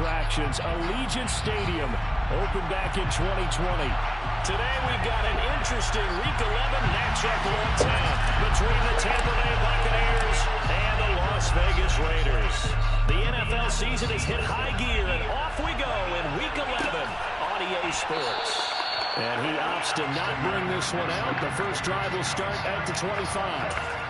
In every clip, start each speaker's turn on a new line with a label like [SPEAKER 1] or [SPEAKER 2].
[SPEAKER 1] attractions, Allegiant Stadium, opened back in 2020. Today we've got an interesting Week 11 matchup on tap between the Tampa Bay Buccaneers and the Las Vegas Raiders. The NFL season has hit high gear, and off we go in Week 11 on EA Sports. And he opts to not bring this one out. The first drive will start at the 25.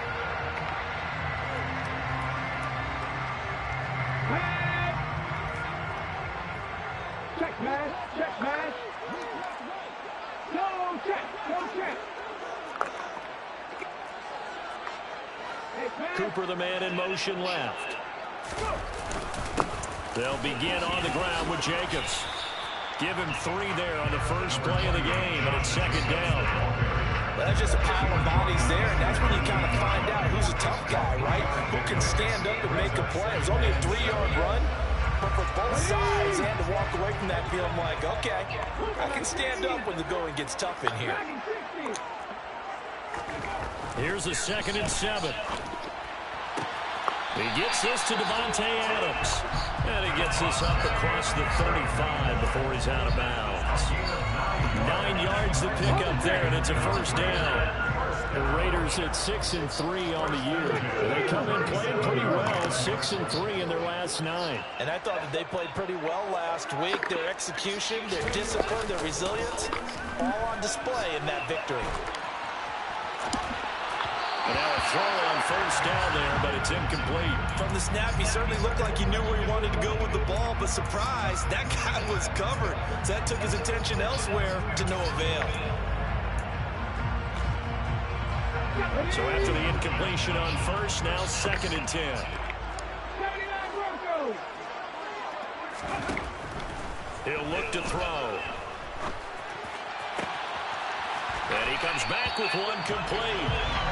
[SPEAKER 2] Check, man. Check, man. No check. No check.
[SPEAKER 1] Cooper, the man in motion left. They'll begin on the ground with Jacobs. Give him 3 there on the first play of the game, and it's second down.
[SPEAKER 3] Well, that's just a pile of bodies there, and that's when you kind of find out who's a tough guy, right? Who can stand up and make a play. It was only a 3-yard run, but for both sides, and to walk away from that field, I'm like, okay, I can stand up when the going gets tough in here.
[SPEAKER 1] Here's a 2nd and 7. He gets this to Davante Adams. And he gets this up across the 35 before he's out of bounds. 9 yards to pick up there, and it's a first down. The Raiders at 6-3 on the year. They come in playing pretty well, 6-3 in their last 9.
[SPEAKER 3] And I thought that they played pretty well last week. Their execution, their discipline, their resilience, all on display in that victory.
[SPEAKER 1] And now a throw on first down there, but it's incomplete.
[SPEAKER 3] From the snap, he certainly looked like he knew where he wanted to go with the ball, but surprise, that guy was covered. So that took his attention elsewhere to no avail.
[SPEAKER 1] So after the incompletion on first, now 2nd and 10. He'll look to throw. And he comes back with one complete.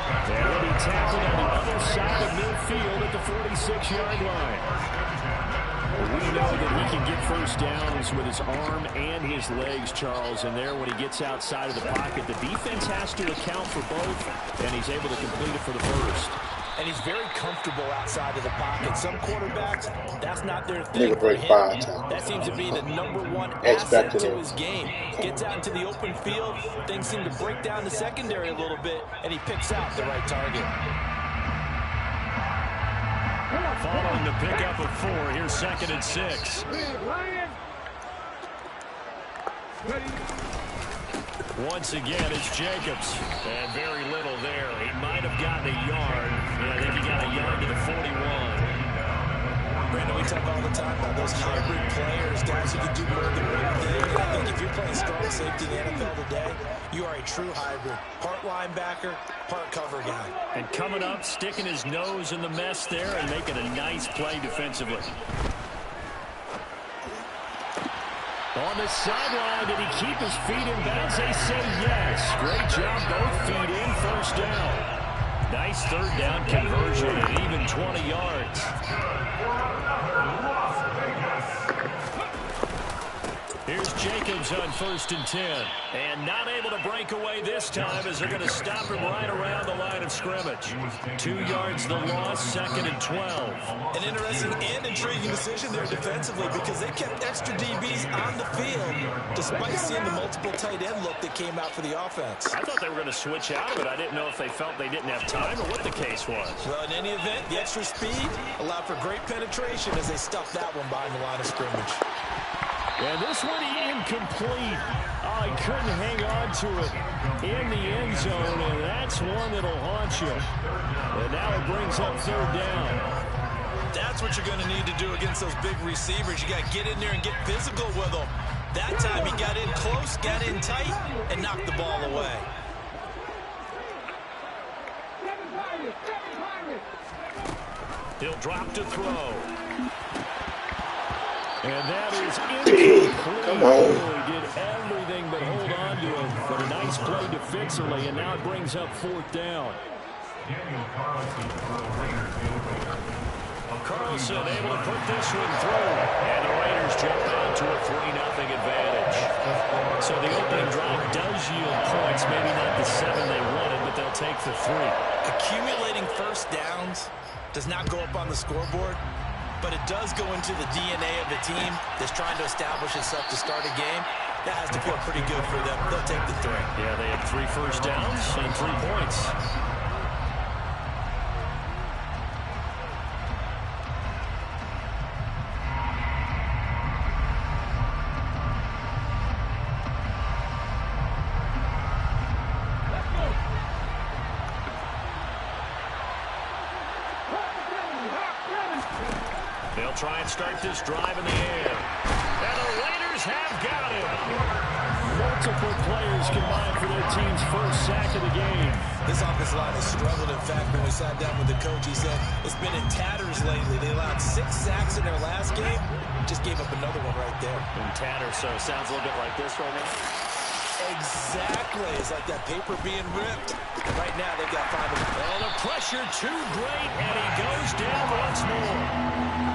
[SPEAKER 1] And he'll be tackled on the other side of midfield at the 46-yard line. We know that he can get first downs with his arm and his legs, Charles. And there, when he gets outside of the pocket, the defense has to account for both, and he's able to complete it for the first.
[SPEAKER 3] And he's very comfortable outside of the pocket. Some quarterbacks, that's not their thing. That seems to be the #1 asset to his game. Gets out into the open field, things seem to break down the secondary a little bit, and he picks out the right target.
[SPEAKER 1] Following the pickup of 4, here's 2nd and 6. Once again, it's Jacobs. And very little there. He might have gotten a yard. Yeah, I think he got a yard to the 41.
[SPEAKER 3] Brandon, we talk all the time about those hybrid players, guys who can do more than one thing. And I think if you're playing strong safety in the NFL today, you are a true hybrid. Part linebacker, part cover guy.
[SPEAKER 1] And coming up, sticking his nose in the mess there and making a nice play defensively. On the sideline, did he keep his feet in bounds? They say yes. Great job, both feet in, first down. Nice 3rd down conversion at even 20 yards. Here's Jacobs on 1st and 10. And not able to break away this time as they're going to stop him right around the line of scrimmage. 2 yards the loss, 2nd and 12.
[SPEAKER 3] An interesting and intriguing decision there defensively because they kept extra DBs on the field despite seeing the multiple tight end look that came out for the offense.
[SPEAKER 1] I thought they were going to switch out of it. I didn't know if they felt they didn't have time or what the case was.
[SPEAKER 3] Well, in any event, the extra speed allowed for great penetration as they stuffed that one behind the line of scrimmage.
[SPEAKER 1] And this one incomplete. Oh, he couldn't hang on to it in the end zone, and that's one that'll haunt you. And now it brings up 3rd down.
[SPEAKER 3] That's what you're going to need to do against those big receivers. You got to get in there and get physical with them. That time he got in close, got in tight, and knocked the ball away.
[SPEAKER 1] He'll drop to throw. And that is incomplete.
[SPEAKER 4] Come on.
[SPEAKER 1] He did everything but hold on to it. But a nice play defensively, and now it brings up 4th down. Carlson able to put this one through. And the Raiders jump out to a 3-0 advantage. So the opening drive does yield points. Maybe not the 7 they wanted, but they'll take the 3.
[SPEAKER 3] Accumulating first downs does not go up on the scoreboard. but it does go into the DNA of the team that's trying to establish itself to start a game. That has to feel pretty good for them. They'll take the 3.
[SPEAKER 1] Yeah, they have 3 first downs and 3 points. They'll try and start this drive in the air. And the Raiders have got it. Multiple players combined for their team's first sack of the game.
[SPEAKER 3] This offensive line has struggled. In fact, when we sat down with the coach, he said it's been in tatters lately. They allowed 6 sacks in their last game. Just gave up another one right there.
[SPEAKER 1] In tatters, so it sounds a little bit like this right now.
[SPEAKER 3] Exactly. It's like that paper being ripped. Right now, they've got 5 of them.
[SPEAKER 1] Oh, the pressure too great, and he goes down once more.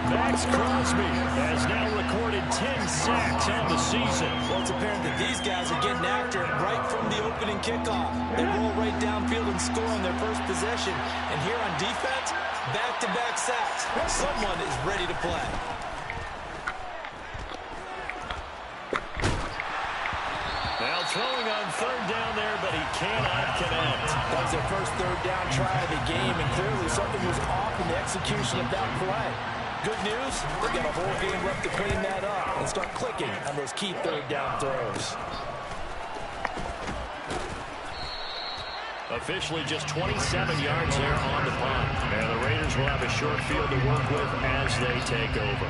[SPEAKER 1] Max Crosby has now recorded 10 sacks on the season.
[SPEAKER 3] Well, it's apparent that these guys are getting after it right from the opening kickoff. They roll right downfield and score on their first possession. And here on defense, back-to-back sacks. Someone is ready to play.
[SPEAKER 1] Now throwing on 3rd down there, but he cannot connect.
[SPEAKER 3] That was their first 3rd down try of the game, and clearly something was off in the execution of that play. Good news, they've got a whole game left to clean that up and start clicking on those key 3rd down throws.
[SPEAKER 1] Officially just 27 yards there on the punt. And the Raiders will have a short field to work with as they take over.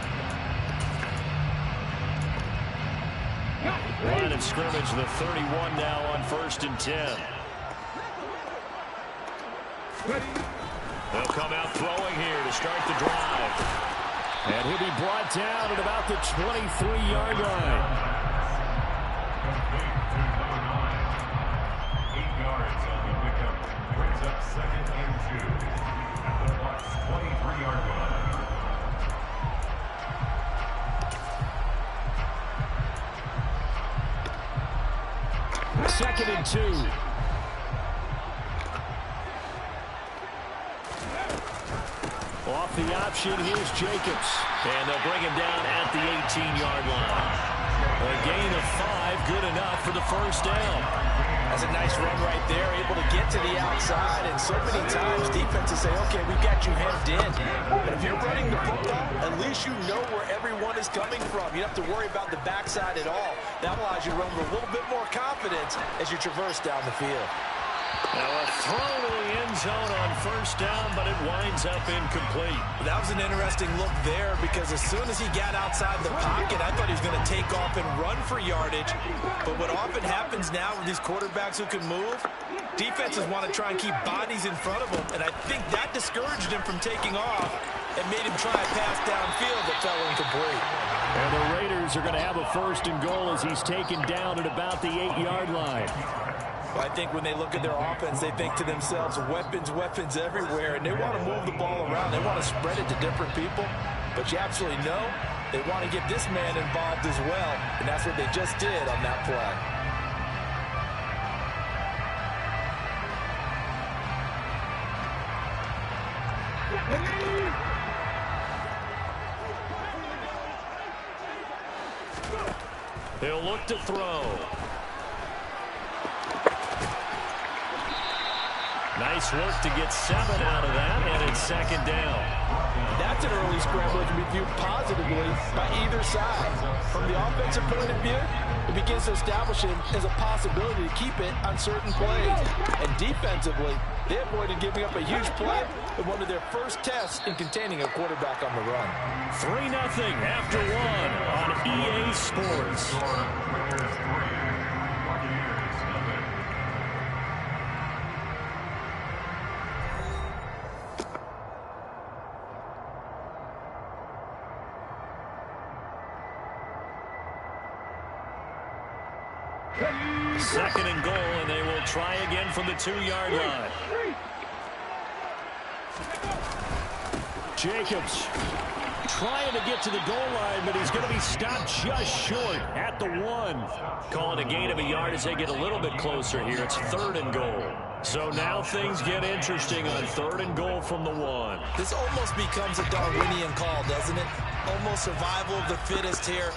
[SPEAKER 1] Line of scrimmage, the 31 now on 1st and 10. They'll come out throwing here to start the drive. And he'll be brought down at about the 23-yard line.
[SPEAKER 4] 8 yards on the pickup. Brings up 2nd and 2. At the Bucs' 23-yard line.
[SPEAKER 1] 2nd and 2. Off the option, here's Jacobs. And they'll bring him down at the 18-yard line. A gain of 5, good enough for the first down.
[SPEAKER 3] That's a nice run right there, able to get to the outside. And so many times defenses say, okay, we've got you hemmed in. But if you're running the football, at least you know where everyone is coming from. You don't have to worry about the backside at all. That allows you to run with a little bit more confidence as you traverse down the field.
[SPEAKER 1] Now a throw to the end zone on 1st down, but it winds up incomplete.
[SPEAKER 3] That was an interesting look there because as soon as he got outside the pocket, I thought he was going to take off and run for yardage. But what often happens now with these quarterbacks who can move, defenses want to try and keep bodies in front of them, and I think that discouraged him from taking off and made him try a pass downfield that fell incomplete.
[SPEAKER 1] And the Raiders are going to have a 1st and goal as he's taken down at about the 8-yard line.
[SPEAKER 3] I think when they look at their offense, they think to themselves, weapons, weapons everywhere, and they want to move the ball around. They want to spread it to different people, but you absolutely know they want to get this man involved as well, and that's what they just did on that play.
[SPEAKER 1] They'll look to throw. Nice work to get 7 out of that, and it's 2nd down.
[SPEAKER 3] That's an early scramble that can be viewed positively by either side. From the offensive point of view, it begins to establish him as a possibility to keep it on certain plays. And defensively, they avoided giving up a huge play in one of their first tests in containing a quarterback on the run.
[SPEAKER 1] 3-0 after 1 on EA Sports. Second and goal, and they will try again from the 2-yard line. Jacobs trying to get to the goal line, but he's going to be stopped just short at the 1. Calling a gain of a yard as they get a little bit closer here. It's 3rd and goal. So now things get interesting on 3rd and goal from the 1.
[SPEAKER 3] This almost becomes a Darwinian call, doesn't it? Almost survival of the fittest here.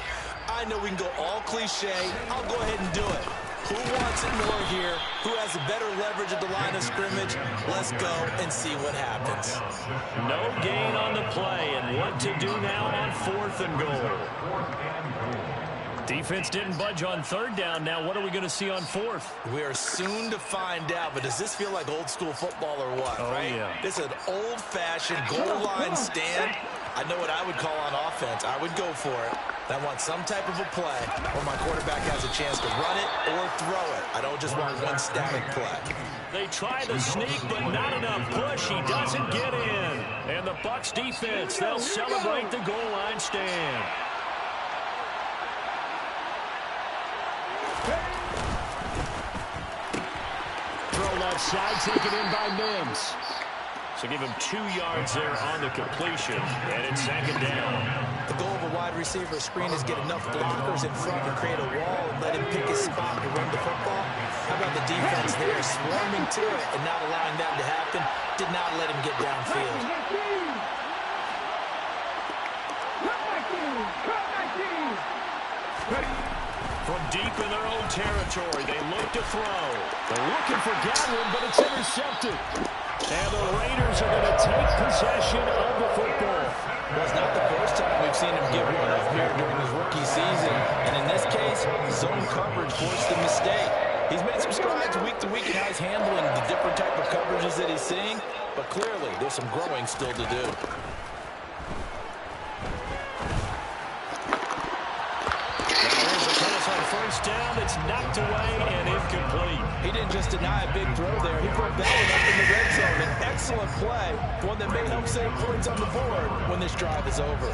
[SPEAKER 3] I know we can go all cliche. I'll go ahead and do it. Who wants it more here? Who has a better leverage at the line of scrimmage? Let's go and see what happens.
[SPEAKER 1] No gain on the play, and what to do now on 4th and goal. Defense didn't budge on 3rd down. Now what are we going to see on 4th?
[SPEAKER 3] We are soon to find out, but does this feel like old school football or what?
[SPEAKER 1] Oh,
[SPEAKER 3] right?
[SPEAKER 1] Yeah.
[SPEAKER 3] This is an old-fashioned goal line stand. I know what I would call on offense. I would go for it. I want some type of a play where my quarterback has a chance to run it or throw it. I don't just want one static play.
[SPEAKER 1] They try the sneak, but not enough push. He doesn't get in. And the Bucs defense, they'll celebrate the goal line stand. Throw left side, taken in by Mims. So give him 2 yards there on the completion, and it's 2nd down.
[SPEAKER 3] The goal of a wide receiver screen is get enough blockers in front to create a wall and let him pick his spot to run the football. How about the defense there, swarming to it and not allowing that to happen? Did not let him get downfield.
[SPEAKER 1] From deep in their own territory, they look to throw. They're looking for Godwin, but it's intercepted. And the Raiders are going to take possession of the football.
[SPEAKER 3] Well, it's not the first time we've seen him give one up here during his rookie season. And in this case, zone coverage forced a mistake. He's made some strides week to week in how he's handling the different type of coverages that he's seeing. But clearly, there's some growing still to do.
[SPEAKER 1] On 1st down, it's knocked away and incomplete.
[SPEAKER 3] He didn't just deny a big throw there. He put that one up in the red zone. An excellent play, one that may help save points on the board when this drive is over.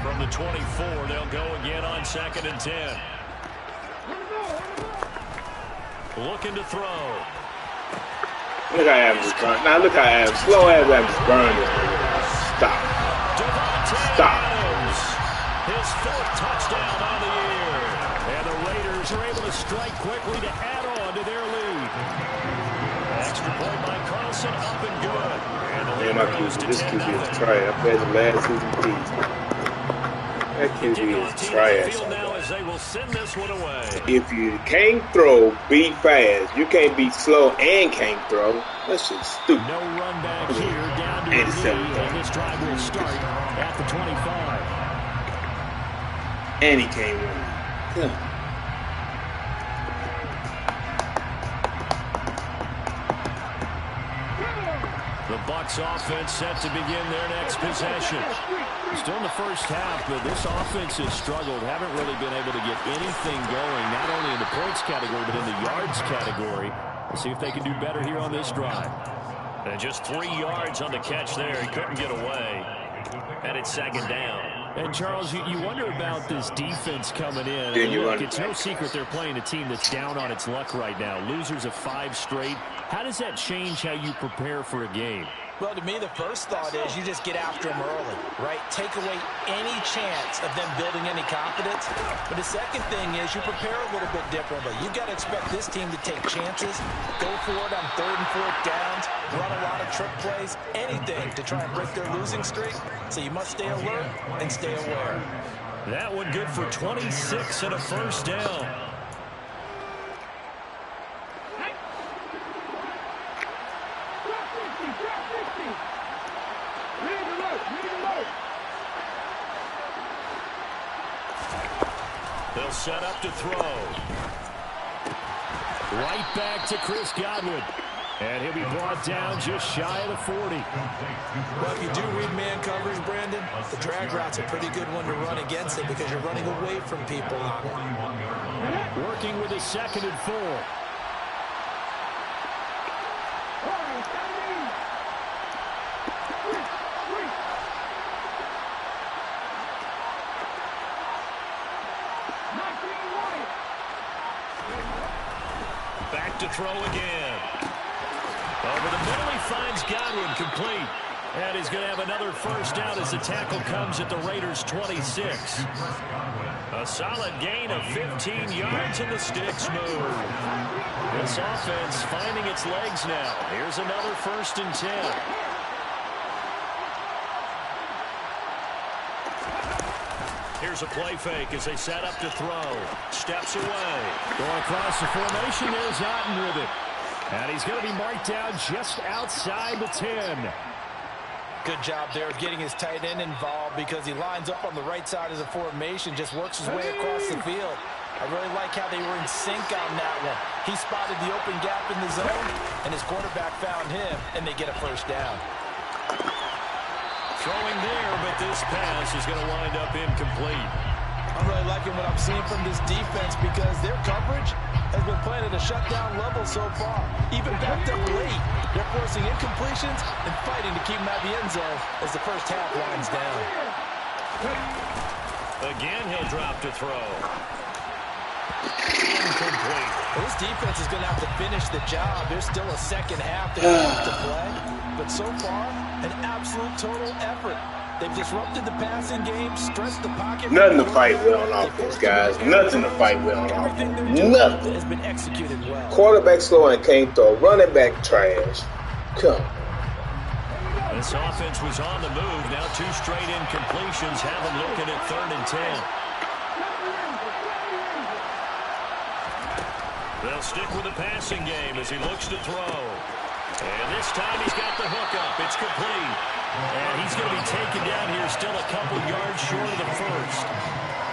[SPEAKER 1] From the 24, they'll go again on 2nd and 10. Looking to throw.
[SPEAKER 5] Look how Adams burn. Now look how Adams, slow Adams burn this nigga. Stop. Stop.
[SPEAKER 1] Adams, his 4th touchdown on the year. And the Raiders are able to strike quickly to add on to their lead. Extra point by Carlson, up and good. And the lead grows to 10-0.
[SPEAKER 5] This QB is trash. I played the last season piece. That QB is trash.
[SPEAKER 1] Now as they will send this one away.
[SPEAKER 5] If you can't throw, be fast. You can't be slow and can't throw. That's just stupid.
[SPEAKER 1] No run back here, down to the knee, and this drive will start at the 25.
[SPEAKER 5] And he can't run. Yeah.
[SPEAKER 1] The Bucs offense set to begin their next possession. Still in the first half, but this offense has struggled. Haven't really been able to get anything going, not only in the points category, but in the yards category. We'll see if they can do better here on this drive. And just 3 yards on the catch there. He couldn't get away. And it's 2nd down. And, Charles, you wonder about this defense coming in. Look, it's no secret they're playing a team that's down on its luck right now. Losers of 5 straight. How does that change how you prepare for a game?
[SPEAKER 3] Well, to me, the first thought is you just get after them early, right? Take away any chance of them building any confidence. But the second thing is you prepare a little bit differently. You've got to expect this team to take chances, go for it on 3rd and 4th downs, run a lot of trick plays, anything to try and break their losing streak. So you must stay alert and stay aware.
[SPEAKER 1] That one good for 26 and a 1st down. They'll set up to throw. Right back to Chris Godwin. And he'll be brought down just shy of the 40.
[SPEAKER 3] Well, if you do read man coverage, Brandon, the drag route's a pretty good one to run against it because you're running away from people on it.
[SPEAKER 1] Working with a 2nd and 4. Back to throw again. Over the middle, he finds Godwin complete. And he's going to have another first down as the tackle comes at the Raiders' 26. A solid gain of 15 yards, and the sticks move. This offense finding its legs now. Here's another 1st and 10. Here's a play fake as they set up to throw. Steps away. Going across the formation, there's Otten with it. And he's going to be marked down just outside the 10.
[SPEAKER 3] Good job there of getting his tight end involved because he lines up on the right side of the formation, just works his way across the field. I really like how they were in sync on that one. He spotted the open gap in the zone, and his quarterback found him, and they get a first down.
[SPEAKER 1] Throwing there, but this pass is going to wind up incomplete.
[SPEAKER 3] I'm really liking what I'm seeing from this defense because their coverage has been playing at a shutdown level so far. Even backed up late, they're forcing incompletions and fighting to keep them out of the end zone as the first half winds down.
[SPEAKER 1] Again, he'll drop to throw. Incomplete.
[SPEAKER 3] Well, this defense is going to have to finish the job. There's still a second half they have to play. But so far, an absolute total effort. They've disrupted the passing game, stressed the pocket.
[SPEAKER 5] Nothing to fight with on offense, guys. Nothing to fight with on offense. Nothing.
[SPEAKER 3] Has been executed well.
[SPEAKER 5] Quarterback slow and can't throw. Running back trash. Come.
[SPEAKER 1] This offense was on the move. Now 2 straight incompletions have them looking at 3rd and 10. They'll stick with the passing game as he looks to throw. And this time he's got the hook up. It's complete. And he's going to be taken down here, still a couple yards short of the first.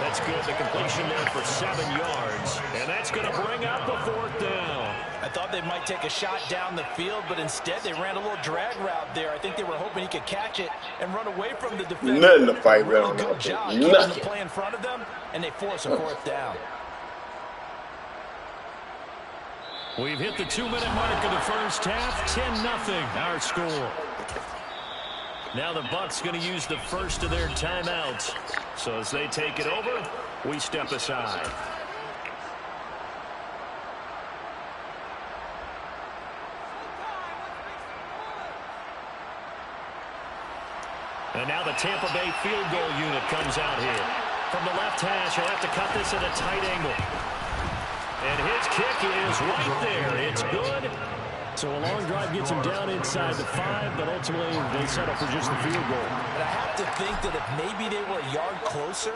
[SPEAKER 1] That's good. The completion there for 7 yards. And that's going to bring up a 4th down.
[SPEAKER 3] I thought they might take a shot down the field, but instead they ran a little drag route there. I think they were hoping he could catch it and run away from the defender.
[SPEAKER 5] Nothing to fight with
[SPEAKER 3] Really
[SPEAKER 5] on
[SPEAKER 3] good
[SPEAKER 5] offense.
[SPEAKER 3] job keeping the play in front of them, and they force a 4th down.
[SPEAKER 1] We've hit the 2-minute mark of the first half. 10-0 our score. Now the Bucs going to use the first of their timeouts. So as they take it over, we step aside. And now the Tampa Bay field goal unit comes out here. From the left hash, he'll have to cut this at a tight angle. And his kick is right there. It's good. So a long drive gets him down inside the 5, but ultimately they settle for just the field goal.
[SPEAKER 3] And I have to think that if maybe they were a yard closer,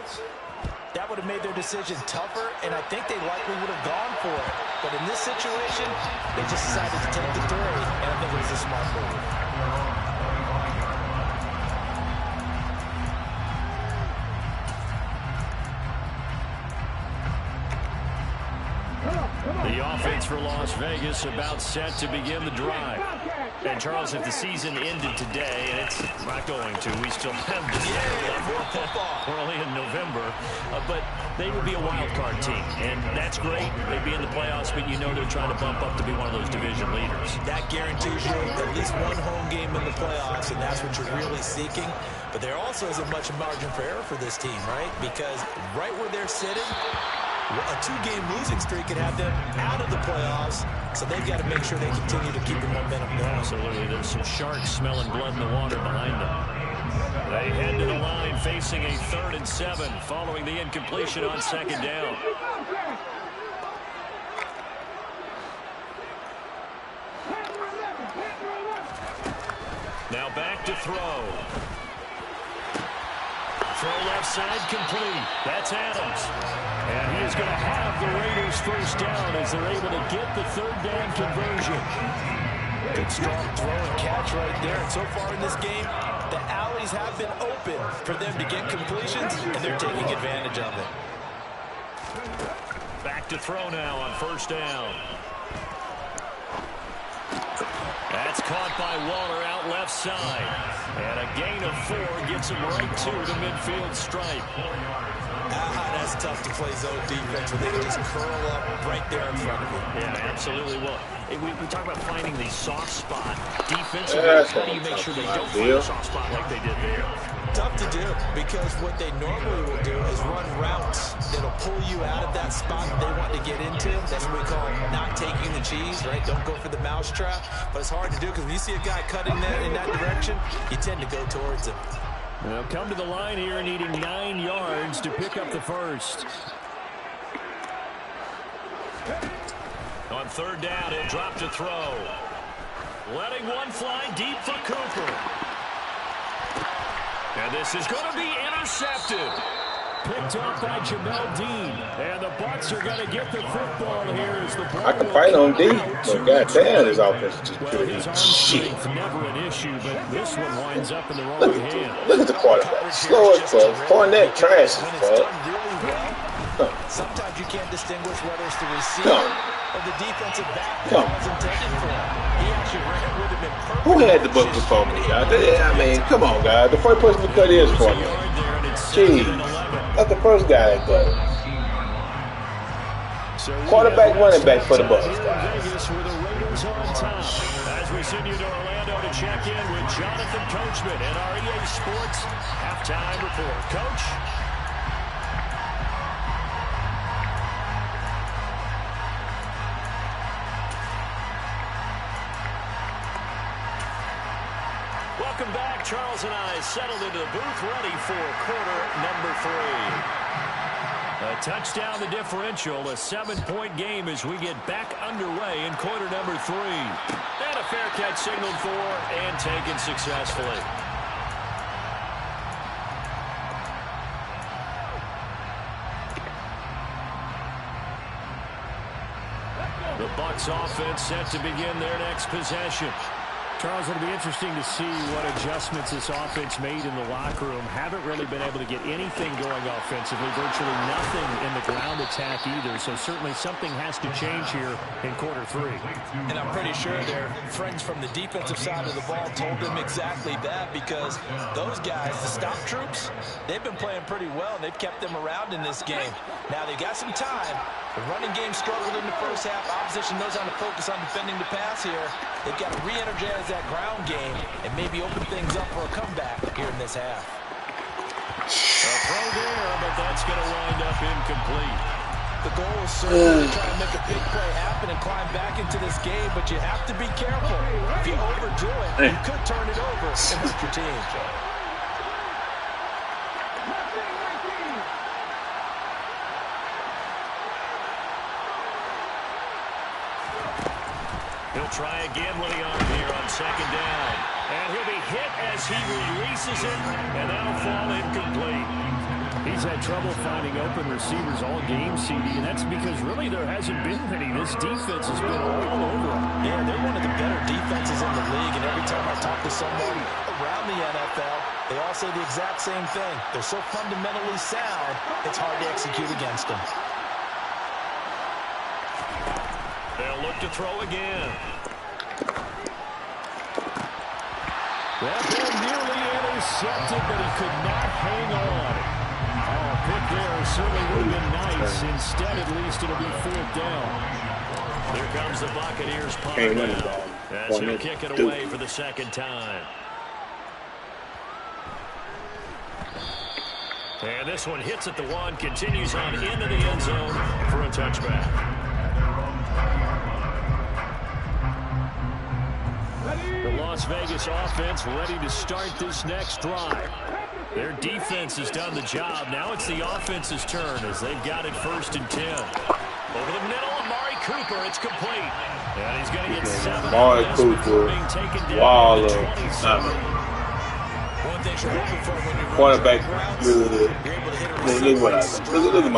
[SPEAKER 3] that would have made their decision tougher, and I think they likely would have gone for it. But in this situation, they just decided to take the 3, and I think it was a smart move.
[SPEAKER 1] The offense for Las Vegas about set to begin the drive. And Charles, if the season ended today, and it's not going to, we still have this. We're only in November, but they would be a wild card team, and that's great. They'd be in the playoffs, but you know they're trying to bump up to be one of those division leaders.
[SPEAKER 3] That guarantees you at least one home game in the playoffs, and that's what you're really seeking. But there also isn't much margin for error for this team, right? Because right where they're sitting, a 2-game losing streak could have them out of the playoffs, so they've got to make sure they continue to keep the momentum going.
[SPEAKER 1] Absolutely. There's some sharks smelling blood in the water behind them. They head to the line facing a 3rd and 7 following the incompletion on 2nd down. Now back to throw. Throw left side complete. That's Adams. And he is going to have the Raiders first down as they're able to get the 3rd down conversion.
[SPEAKER 3] Good strong throw and catch right there. And so far in this game, the alleys have been open for them to get completions, and they're taking advantage of it.
[SPEAKER 1] Back to throw now on 1st down. That's caught by Waller out left side. And a gain of 4 gets him right to the midfield stripe.
[SPEAKER 3] That's tough to play zone defense when they can just curl up right there in front of you.
[SPEAKER 1] Yeah, absolutely. Well, we talk about finding the soft spot defensively. How do you make sure they don't find a soft spot like they did there?
[SPEAKER 3] Tough to do because what they normally will do is run routes that'll pull you you out of that spot that they want to get into. That's what we call not taking the cheese, right? Don't go for the mousetrap. But it's hard to do because when you see a guy cutting that in that direction, you tend to go towards him.
[SPEAKER 1] They'll come to the line here needing 9 yards to pick up the first. On third down, he'll drop to throw. Letting one fly deep for Cooper. And this is going to be intercepted. Picked up by Jamel Dean. And the Bucs are going to get the football here as the ball.
[SPEAKER 5] I can fight on D, but goddamn, his offense is just
[SPEAKER 1] his arm strength never an issue, but this one winds up in the wrong hand.
[SPEAKER 5] Look at the quarterback. Slow as fuck. Fournette trash as fuck.
[SPEAKER 3] Sometimes you can't distinguish whether it's the receiver or the defensive back that was intended for him. He actually would have been perfect.
[SPEAKER 5] Who had the book before me, guys? I mean, come on, guys. The first person to cut is for me. Jeez. That's the first guy that does it. Quarterback, running back for the Bucs, guys.
[SPEAKER 1] As we send you to Orlando to check in with Jonathan Coachman and our EA Sports halftime report. Coach? Welcome back. Charles and I settled into the booth, ready for quarter number 3. A touchdown the differential, a 7-point game as we get back underway in quarter number 3. And a fair catch signaled for and taken successfully. The Bucs offense set to begin their next possession. Charles, it'll be interesting to see what adjustments this offense made in the locker room. Haven't really been able to get anything going offensively, virtually nothing in the ground attack either. So certainly something has to change here in quarter 3.
[SPEAKER 3] And I'm pretty sure their friends from the defensive side of the ball told them exactly that, because those guys, the stop troops, they've been playing pretty well. They've kept them around in this game. Now they got some time. The running game struggled in the first half. Opposition knows how to focus on defending the pass here. They've got to re-energize that ground game and maybe open things up for a comeback here in this half.
[SPEAKER 1] A throw there, but that's going to wind up incomplete.
[SPEAKER 3] The goal is certainly to try to make a big play happen and climb back into this game, but you have to be careful. If you overdo it, you could turn it over and hurt your team.
[SPEAKER 1] He'll try again with the arm here on second down. And he'll be hit as he releases it, and that'll fall incomplete. He's had trouble finding open receivers all game, CD, and that's because really there hasn't been many. This defense has been all over them.
[SPEAKER 3] Yeah, they're one of the better defenses in the league, and every time I talk to someone around the NFL, they all say the exact same thing. They're so fundamentally sound, it's hard to execute against them.
[SPEAKER 1] They'll look to throw again. That ball nearly intercepted, but he could not hang on. Oh, pick there certainly would have been nice. Instead, at least, it'll be 4th down. Here comes the Buccaneers punt now, as he'll kick it away for the second time. And this one hits at the 1, continues on into the end zone for a touchback. The Las Vegas offense ready to start this next drive. Their defense has done the job. Now it's the offense's turn as they've got it 1st and 10. Over the middle, Amari Cooper. It's complete. And he's going to get 7.
[SPEAKER 5] Amari Cooper. Wow. Quarterback. Look at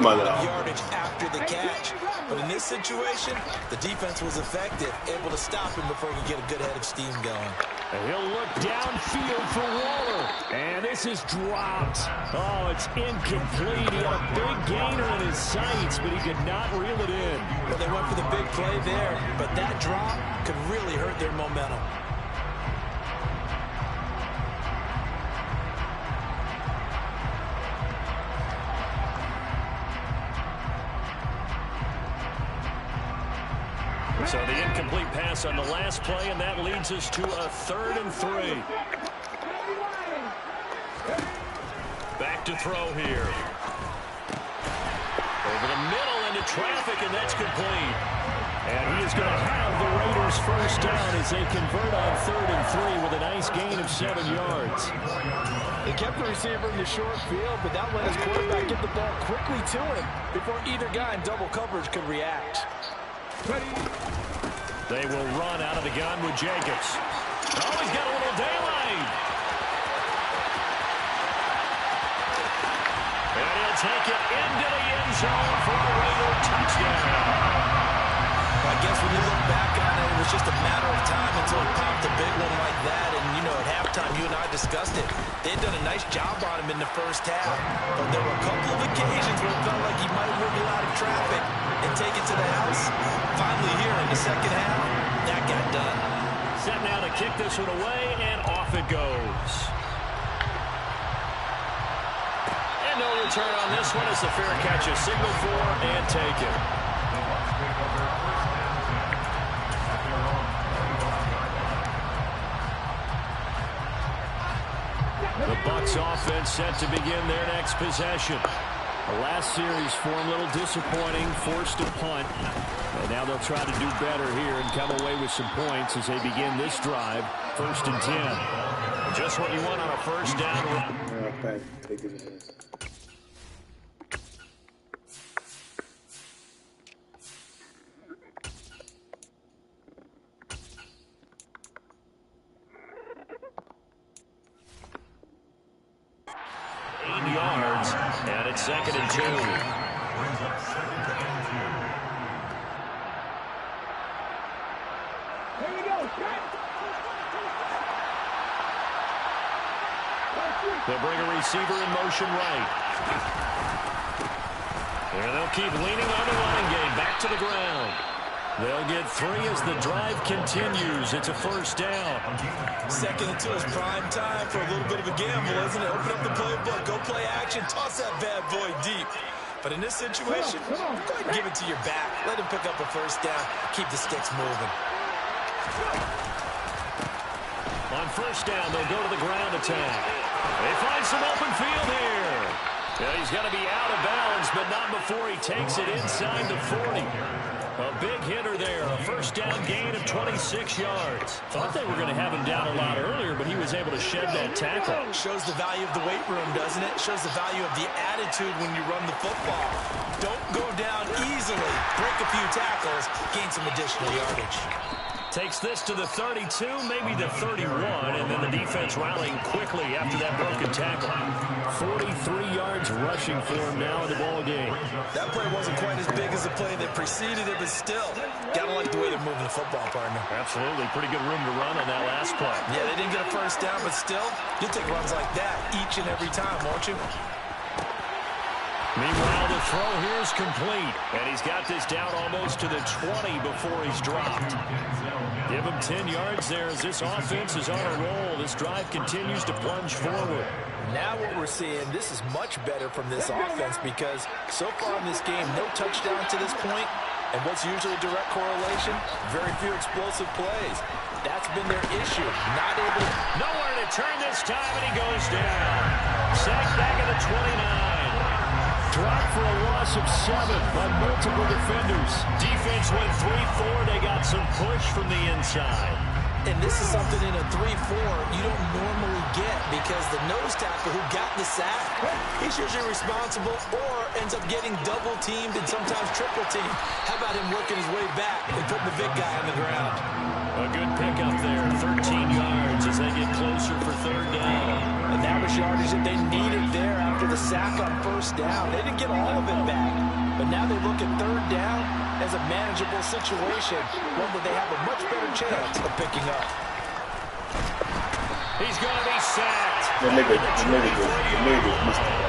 [SPEAKER 5] my
[SPEAKER 3] yardage after the catch. But in this situation, the defense was effective, able to stop him before he could get a good head of steam going.
[SPEAKER 1] And he'll look downfield for Waller. And this is dropped. Oh, it's incomplete. He had a big gainer in his sights, but he could not reel it in.
[SPEAKER 3] Well, they went for the big play there, but that drop could really hurt their momentum.
[SPEAKER 1] So the incomplete pass on the last play, and that leads us to a 3rd and 3. Back to throw here. traffic, and that's complete. And he is going to have the Raiders first down as they convert on 3rd and 3 with a nice gain of 7 yards.
[SPEAKER 3] They kept the receiver in the short field, but that let his quarterback get the ball quickly to him before either guy in double coverage could react.
[SPEAKER 1] They will run out of the gun with Jacobs. Oh, he's got a little daylight. And he'll take it into the end zone for a Raider touchdown.
[SPEAKER 3] I guess when you look back on it, it was just a matter of time until he popped a big one like that. And, you know, at halftime, you and I discussed it. They'd done a nice job on him in the first half. But there were a couple of occasions where it felt like he might wiggle out of traffic and take it to the house. Finally here in the second half, that got done.
[SPEAKER 1] Set now to kick this one away, and off it goes. And no return on this one as the fair catch is signaled for and taken. The Bucs offense set to begin their next possession. The last series for them a little disappointing, forced a punt. And now they'll try to do better here and come away with some points as they begin this drive, 1st and 10. Just what you want on a first down.
[SPEAKER 5] Okay, take it ahead.
[SPEAKER 1] Yards, and it's 2nd and 2.
[SPEAKER 2] Here we go, Jack.
[SPEAKER 1] They'll bring a receiver in motion right. And they'll keep leaning on the running game. Back to the ground. They'll get 3 as the drive continues. It's a first down.
[SPEAKER 3] 2nd and 2 is prime time for a little bit of a gamble, isn't it? Open up the playbook, go play action, toss that bad boy deep. But in this situation, go ahead and give it to your back. Let him pick up a first down. Keep the sticks moving.
[SPEAKER 1] On first down, they'll go to the ground attack. They find some open field here. Yeah, he's got to be out of bounds, but not before he takes it inside the 40. A big hitter there, a first down gain of 26 yards. Thought they were going to have him down a lot earlier, but he was able to shed that tackle.
[SPEAKER 3] Shows the value of the weight room, doesn't it? Shows the value of the attitude when you run the football. Don't go down easily. Break a few tackles, gain some additional yardage.
[SPEAKER 1] Takes this to the 32, maybe the 31, and then the defense rallying quickly after that broken tackle. 43 yards rushing for him now in the ball game.
[SPEAKER 3] That play wasn't quite as big as the play that preceded it, but still, gotta like the way they're moving the football, partner.
[SPEAKER 1] Absolutely, pretty good room to run on that last play.
[SPEAKER 3] Yeah, they didn't get a first down, but still, you'll take runs like that each and every time, won't you?
[SPEAKER 1] Meanwhile, the throw here is complete, and he's got this down almost to the 20 before he's dropped. Give him 10 yards there as this offense is on a roll. This drive continues to plunge forward.
[SPEAKER 3] Now what we're seeing, this is much better from this offense because so far in this game, no touchdown to this point, and what's usually a direct correlation? Very few explosive plays. That's been their issue. Not able to...
[SPEAKER 1] Nowhere to turn this time, and he goes down. Sacked back at the 29. Dropped for a loss of 7 by multiple defenders. Defense went 3-4. They got some push from the inside.
[SPEAKER 3] And this is something in a 3-4 you don't normally get because the nose tackle who got the sack, he's usually responsible or ends up getting double-teamed and sometimes triple-teamed. How about him working his way back and putting the big guy on the ground?
[SPEAKER 1] A good pickup there, 13 yards as they get closer for 3rd down.
[SPEAKER 3] And that was yardage that they needed there after the sack on first down. They didn't get all of it back, but now they look at 3rd down as a manageable situation, one that they have a much better chance of picking up.
[SPEAKER 1] He's going to be sacked.
[SPEAKER 5] The nigga, Mr.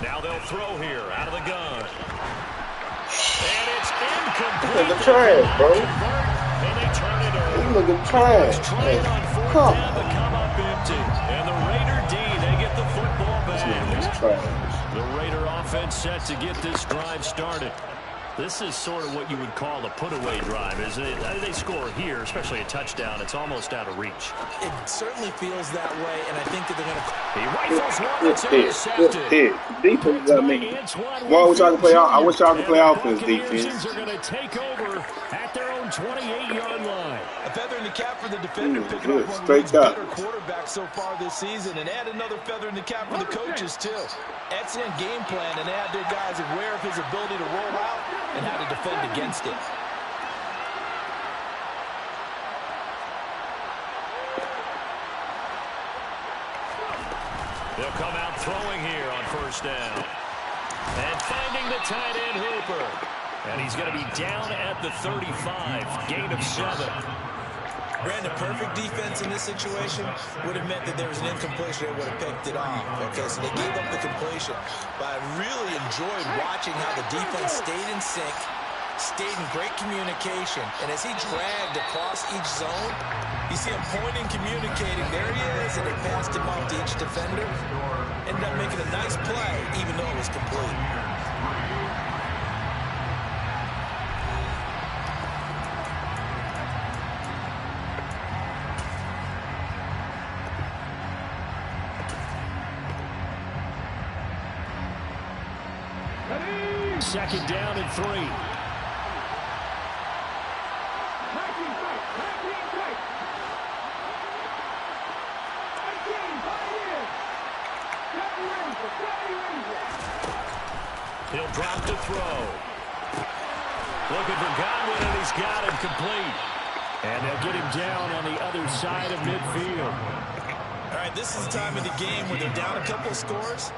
[SPEAKER 1] Now they'll throw here out of the gun. And it's incomplete.
[SPEAKER 5] looking trash, bro.
[SPEAKER 1] And they turn it over.
[SPEAKER 5] He looking trash.
[SPEAKER 1] Trying on fourth down to come up empty. And the Raider D, they get the football back. The Raider offense set to get this drive started. This is sort of what you would call a put-away drive, isn't it? They score here, especially a touchdown. It's almost out of reach.
[SPEAKER 3] It certainly feels that way, and I think that they're going to...
[SPEAKER 1] He rifles one that's intercepted.
[SPEAKER 5] Defense, I mean, why wish I could play? I wish I could play offense. Defense.
[SPEAKER 1] Are going to take over at their own 28-yard line.
[SPEAKER 3] A feather in the cap for the defender, picking up one of
[SPEAKER 5] straight
[SPEAKER 3] the
[SPEAKER 5] up.
[SPEAKER 3] better quarterbacks so far this season, and add another feather in the cap for the coaches too. Excellent game plan, and they had their guys aware of his ability to roll out and how to defend against it.
[SPEAKER 1] They'll come out throwing here on first down. And finding the tight end Hooper. And he's going to be down at the 35. Gain of 7.
[SPEAKER 3] Brandon, perfect defense in this situation would have meant that there was an incompletion. They would have picked it off. Okay, so they gave up the completion. But I really enjoyed watching how the defense stayed in sync, stayed in great communication. And as he dragged across each zone, you see him pointing, communicating. There he is, and they passed him off to each defender. Ended up making a nice play, even though it was complete.
[SPEAKER 1] Second down and 3. He'll drop to throw. Looking for Godwin, and he's got him complete. And they'll get him down on the other side of midfield.
[SPEAKER 3] All right, this is the time of the game where they're down a couple of scores,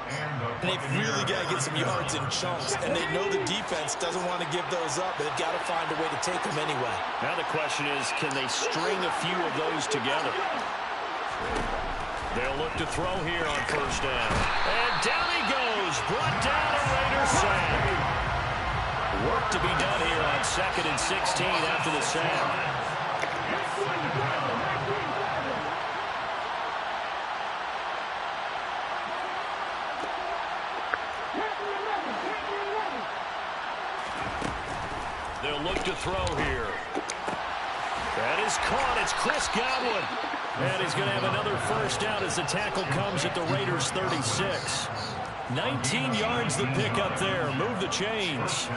[SPEAKER 3] and they've really got to get some yards in chunks. And they know the defense doesn't want to give those up, but they've got to find a way to take them anyway.
[SPEAKER 1] Now the question is, can they string a few of those together? They'll look to throw here on first down. And down he goes. Brought down a Raider sack. Work to be done here on 2nd and 16 after the sack. They'll look to throw here. That is caught. It's Chris Godwin. And he's going to have another first down as the tackle comes at the Raiders' 36. 19 yards the pick up there. Move the chains.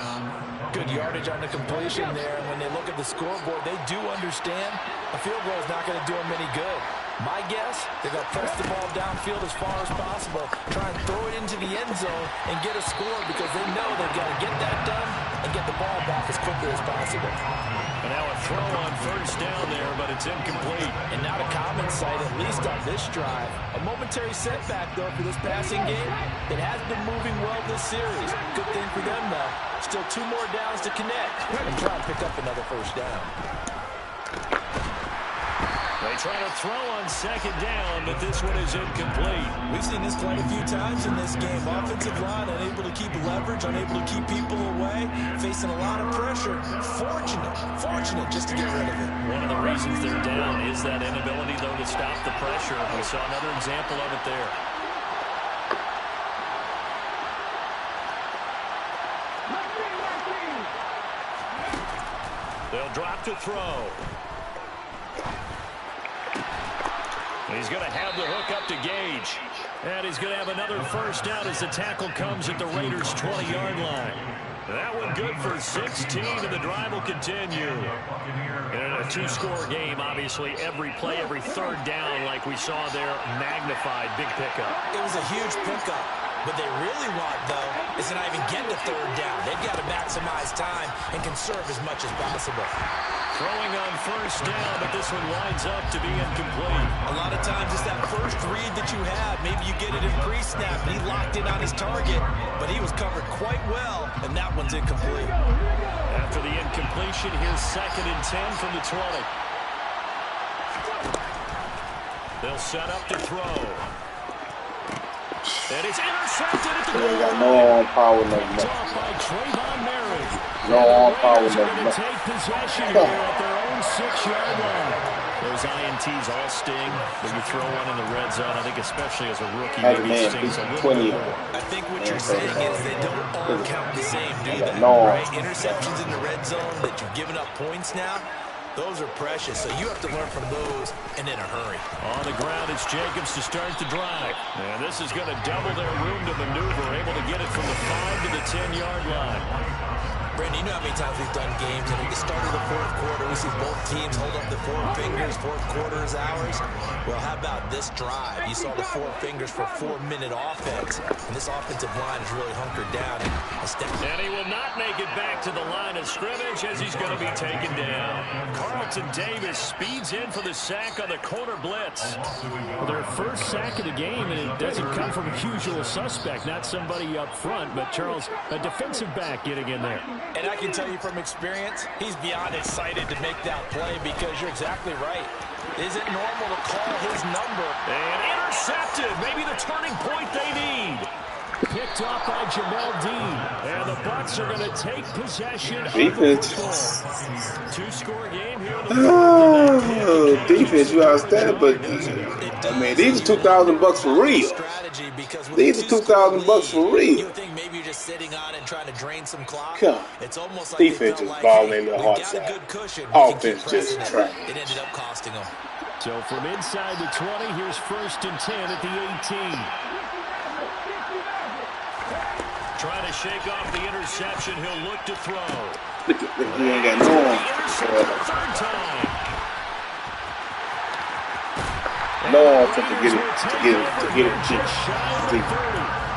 [SPEAKER 3] Good yardage on the completion there. And when they look at the scoreboard, they do understand a field goal is not going to do them any good. My guess, they're going to press the ball downfield as far as possible, try and throw it into the end zone and get a score because they know they've got to get that done and get the ball back as quickly as possible.
[SPEAKER 1] And now a throw on first down there, but it's incomplete.
[SPEAKER 3] And not a common sight, at least on this drive. A momentary setback, though, for this passing game. It has been moving well this series. Good thing for them, though. Still 2 more downs to connect and try and pick up another first down.
[SPEAKER 1] They try to throw on second down, but this one is incomplete.
[SPEAKER 3] We've seen this quite a few times in this game. Offensive line unable to keep leverage, unable to keep people away, facing a lot of pressure. Fortunate just to get rid of it.
[SPEAKER 1] One of the reasons they're down is that inability, though, to stop the pressure. We saw another example of it there. They'll drop to throw. He's going to have the hook up to Gage. And he's going to have another first down as the tackle comes at the Raiders' 20-yard line. That one good for 16, and the drive will continue. In a 2-score game, obviously, every play, every third down, like we saw there, magnified, big pickup.
[SPEAKER 3] It was a huge pickup. What they really want, though, is to not even get the third down. They've got to maximize time and conserve as much as possible.
[SPEAKER 1] Throwing on first down, but this one winds up to be incomplete.
[SPEAKER 3] A lot of times it's that first read that you have. Maybe you get it in pre-snap, and he locked in on his target, but he was covered quite well, and that one's incomplete.
[SPEAKER 1] After the incompletion, here's 2nd and 10 from the 20. They'll set up to throw. And it's intercepted at the goal.
[SPEAKER 5] Ain't got no power no more.
[SPEAKER 1] Off by Trayvon Merrick.
[SPEAKER 5] No arm power,
[SPEAKER 1] Raiders are going
[SPEAKER 5] no.
[SPEAKER 1] to take possession here at their own 6-yard line. Those INTs all sting, but you throw one in the red zone, I think especially as a rookie, maybe it stings a little bit more.
[SPEAKER 3] I think what you're saying is they don't all count the same, do they?
[SPEAKER 5] No.
[SPEAKER 3] Right? Interceptions in the red zone that you've given up points now, those are precious. So you have to learn from those and in a hurry.
[SPEAKER 1] On the ground, it's Jacobs to start the drive. And this is going to double their room to maneuver, able to get it from the 5 to the 10-yard line.
[SPEAKER 3] Brandon, you know how many times we've done games, and at the start of the fourth quarter, we see both teams hold up the 4 fingers, fourth quarter is ours. Well, how about this drive? You saw the 4 fingers for 4-minute offense, and this offensive line is really hunkered down.
[SPEAKER 1] And he will not make it back to the line of scrimmage as he's going to be taken down. Carlton Davis speeds in for the sack on the corner blitz. Well, their first sack of the game, and it doesn't come from a usual suspect, not somebody up front, but Charles, a defensive back getting in there.
[SPEAKER 3] And I can tell you from experience, he's beyond excited to make that play because you're exactly right. Is it normal to call his number?
[SPEAKER 1] And intercepted. Maybe the turning point they need. Picked off by Jamel Dean. And the Bucs are going to take possession of the football. 2-score game here in the fourth.
[SPEAKER 5] Defense, you understand, but I mean, these are $2,000 for real. These are $2,000 for real.
[SPEAKER 3] You think maybe you're just sitting on and trying to drain some clock?
[SPEAKER 5] God.
[SPEAKER 3] It's almost like
[SPEAKER 5] Defense is balling in the hard side. Offense just trash.
[SPEAKER 3] It ended up costing them.
[SPEAKER 1] So from inside the 20, here's 1st and 10 at the 18. Trying to shake off the interception. He'll look to throw.
[SPEAKER 5] Look, he ain't got no arm.
[SPEAKER 1] Third time.
[SPEAKER 5] No arm to get it.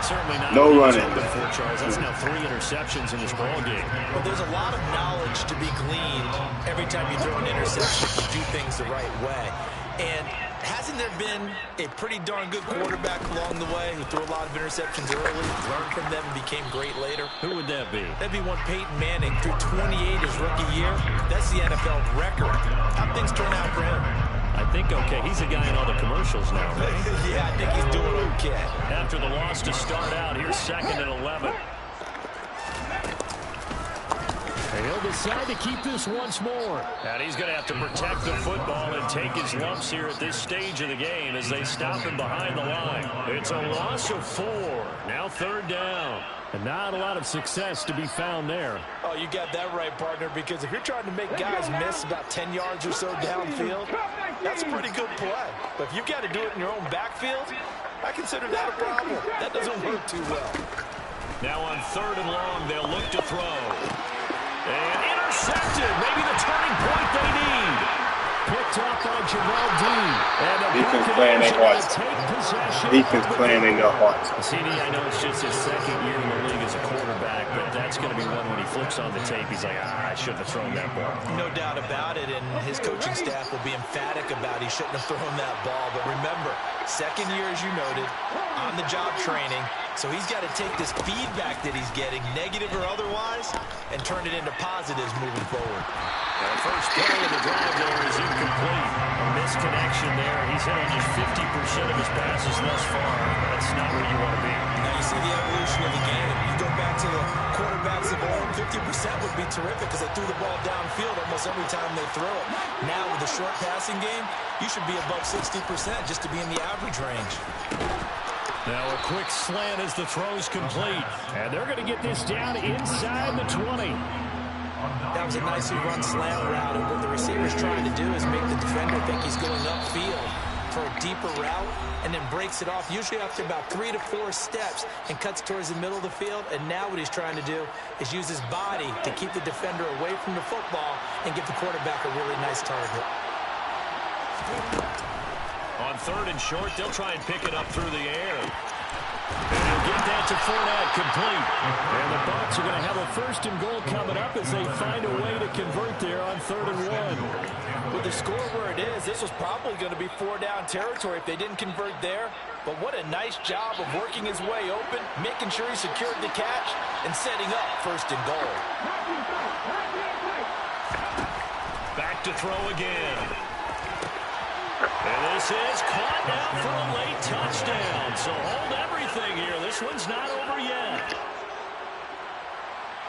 [SPEAKER 1] Certainly not
[SPEAKER 5] no running.
[SPEAKER 1] For Charles. That's now 3 interceptions in this ball game.
[SPEAKER 3] Well, there's a lot of knowledge to be gleaned every time you throw an interception if you do things the right way. And hasn't there been a pretty darn good quarterback along the way who threw a lot of interceptions early, learned from them, and became great later?
[SPEAKER 1] Who would that be?
[SPEAKER 3] That'd be one Peyton Manning, threw 28 his rookie year. That's the NFL record. How'd things turn out for him?
[SPEAKER 1] I think okay. He's a guy in all the commercials now, right?
[SPEAKER 3] Yeah, I think he's doing okay.
[SPEAKER 1] After the loss to start out, here's 2nd and 11. And he'll decide to keep this once more. And he's going to have to protect the football and take his lumps here at this stage of the game as they stop him behind the line. It's a loss of 4. Now 3rd down. And not a lot of success to be found there.
[SPEAKER 3] Oh, you got that right, partner, because if you're trying to make guys miss about 10 yards or so downfield, that's a pretty good play. But if you've got to do it in your own backfield, I consider that a problem. That doesn't work too well.
[SPEAKER 1] Now on 3rd and long, they'll look to throw. And intercepted. Maybe the turning point they need. Picked off by Jamel Dean. And the
[SPEAKER 5] defense playing their hearts. Defense playing their hearts.
[SPEAKER 1] CD, I know it's just his 2nd year in the league as a quarterback, but that's going to be one when he flips on the tape. He's like, I shouldn't have thrown that ball.
[SPEAKER 3] No doubt about it, and his coaching staff will be emphatic about he shouldn't have thrown that ball. But remember, 2nd year, as you noted, on-the-job training. So he's got to take this feedback that he's getting, negative or otherwise, and turn it into positives moving forward.
[SPEAKER 1] The first play of the drive there is incomplete. A misconnection there. He's hit on just 50% of his passes thus far. That's not where you want to be.
[SPEAKER 3] Now you see the evolution of the game. You go back to the quarterbacks of old, 50% would be terrific because they threw the ball downfield almost every time they throw it. Now with the short passing game, you should be above 60% just to be in the average range.
[SPEAKER 1] Now a quick slant as the throw's complete. And they're going to get this down inside the 20.
[SPEAKER 3] That was a nicely run slant route, and what the receiver's trying to do is make the defender think he's going upfield for a deeper route, and then breaks it off, usually after about 3 to 4 steps, and cuts towards the middle of the field. And now what he's trying to do is use his body to keep the defender away from the football and give the quarterback a really nice target.
[SPEAKER 1] On 3rd and short, they'll try and pick it up through the air. And he'll get that to Fournette, complete. And the Bucs are going to have a 1st and goal coming up as they find a way to convert there on 3rd and 1.
[SPEAKER 3] With the score where it is, this was probably going to be 4-down territory if they didn't convert there. But what a nice job of working his way open, making sure he secured the catch, and setting up 1st and goal.
[SPEAKER 1] Back to throw again. And this is caught now for a late touchdown. So hold everything here. This one's not over yet.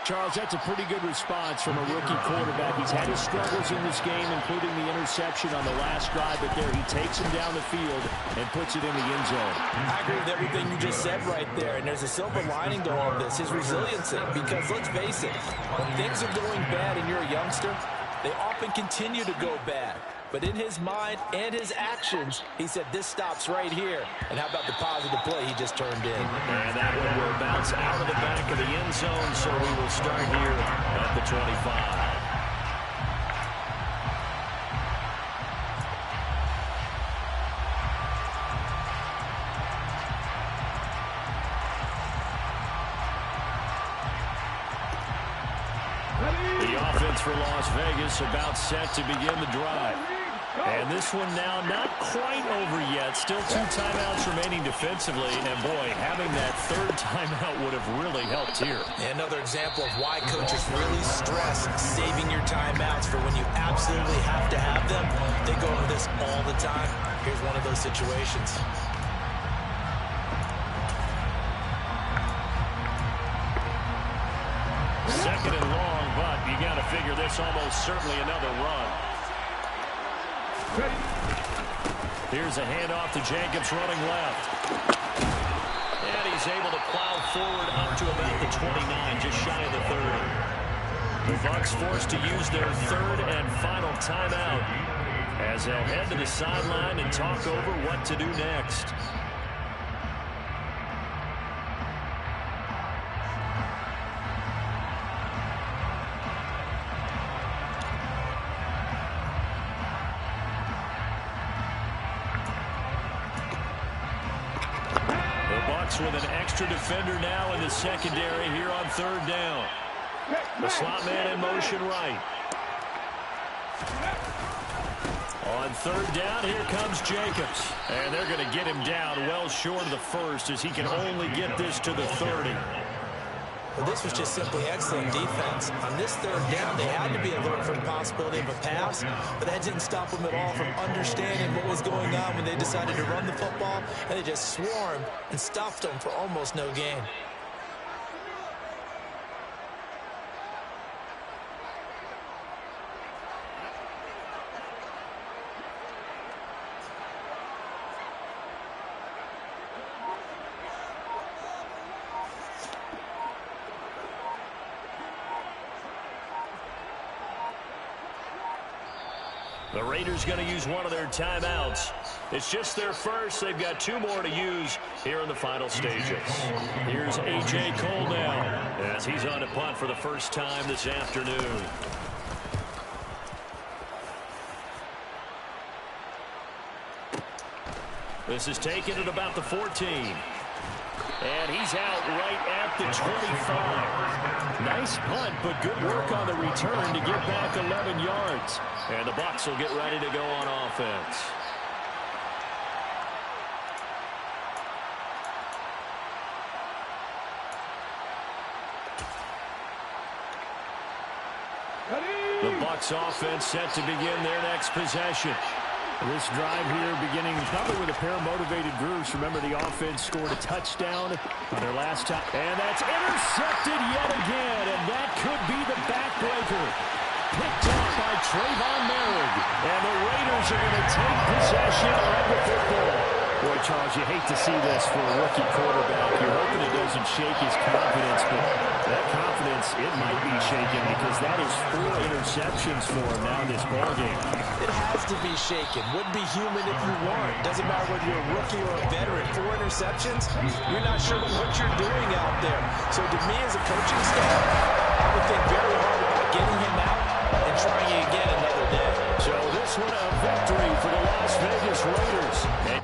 [SPEAKER 1] Charles, that's a pretty good response from a rookie quarterback. He's had his struggles in this game, including the interception on the last drive, but there he takes him down the field and puts it in the end zone.
[SPEAKER 3] I agree with everything you just said right there, and there's a silver lining to all of this, his resiliency, because let's face it, when things are going bad and you're a youngster, they often continue to go bad. But in his mind and his actions, he said, this stops right here. And how about the positive play he just turned in?
[SPEAKER 1] And that one will bounce out of the back of the end zone, so we will start here at the 25. The offense for Las Vegas about set to begin the drive. And this one now not quite over yet. Still 2 timeouts remaining defensively. And, boy, having that third timeout would have really helped here.
[SPEAKER 3] Another example of why coaches really stress saving your timeouts for when you absolutely have to have them. They go over this all the time. Here's one of those situations.
[SPEAKER 1] Second and long, but you got to figure this almost certainly another run. Here's a handoff to Jacobs running left. And he's able to plow forward up to about the 29, just shy of the 30. The Bucs forced to use their third and final timeout as they'll head to the sideline and talk over what to do next. With an extra defender now in the secondary here on third down. The slot man in motion right. On third down, here comes Jacobs. And they're going to get him down well short of the first as he can only get this to the 30.
[SPEAKER 3] Well, this was just simply excellent defense. On this third down, they had to be alert for the possibility of a pass, but that didn't stop them at all from understanding what was going on when they decided to run the football, and they just swarmed and stuffed them for almost no gain.
[SPEAKER 1] The Raiders going to use one of their timeouts. It's just their first. They've got 2 more to use here in the final stages. Here's A.J. Cole now as he's on to punt for the first time this afternoon. This is taken at about the 14. And he's out right at the 25. Nice punt, but good work on the return to get back 11 yards. And the Bucs will get ready to go on offense. The Bucs offense set to begin their next possession. This drive here beginning probably with a pair of motivated groups. Remember, the offense scored a touchdown on their last time. And that's intercepted yet again. And that could be the backbreaker. Picked up by Trayvon Merrick. And the Raiders are going to take possession of the football. Boy, Charles, you hate to see this for a rookie quarterback. You're hoping it doesn't shake his confidence, but that confidence, it might be shaken because that is 4 interceptions for him now this ballgame.
[SPEAKER 3] It has to be shaken. Wouldn't be human if you weren't. Doesn't matter whether you're a rookie or a veteran. 4 interceptions, you're not sure what you're doing out there. So to me as a coaching staff, I would think very hard about getting him out and trying again another day.
[SPEAKER 1] So this one a victory for the Las Vegas Raiders. And